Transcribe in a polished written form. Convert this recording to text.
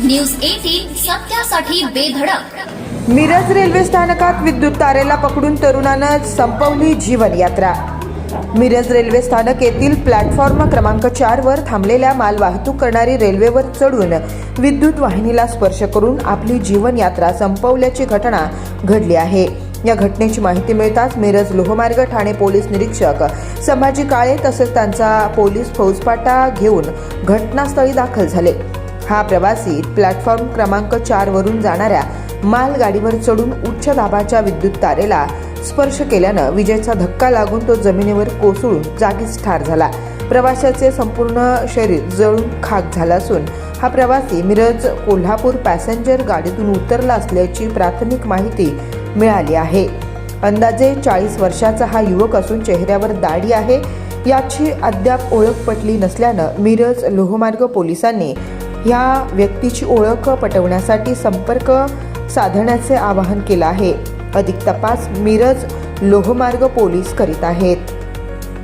News 18 सत्यासाठी बेधडक। Miraj railway स्थानकात विद्युत तारेला पकडून तरुणानं संपवली जीवनयात्रा। मिरज रेल्वे स्थानक येथील प्लॅटफॉर्म क्रमांक 4 वर थांबलेल्या माल वाहतूक करणारी रेल्वेवर चढून विद्युत वाहिनीला स्पर्श करून आपली जीवनयात्रा संपवल्याची घटना घडली आहे। या घटनेची माहिती मिळताच मिरज लोहमार्ग ठाणे पोलीस निरीक्षक संभाजी काळे तसेच त्यांचा पोलीस फौजफाटा घेऊन घटनास्थळी दाखल झाले। हा प्रवासी प्लॅटफॉर्म क्रमांक 4 वरून जाणाऱ्या मालगाडीवर चढून उच्च दाबाच्या विद्युत तारेला स्पर्श केल्यानं विजेचा धक्का लागून तो जमिनीवर कोसळून जागीच ठार झाला। प्रवाशाचे संपूर्ण शरीर जळून खाक झालं असून हा प्रवासी मिरज कोल्हापूर पॅसेंजर गाडीतून उतरला असल्याची प्राथमिक माहिती मिळाली आहे। अंदाजे 40 वर्षाचा हा युवक असून चेहऱ्यावर दाढी आहे। याची अद्याप ओळख पटली नसल्यानं मिरज लोहमार्ग पोलिसांनी या व्यक्तीची ओळख पटवण्यासाठी संपर्क साधण्याचे आवाहन केलं आहे। अधिक तपास मिरज लोहमार्ग पोलीस करीत आहेत।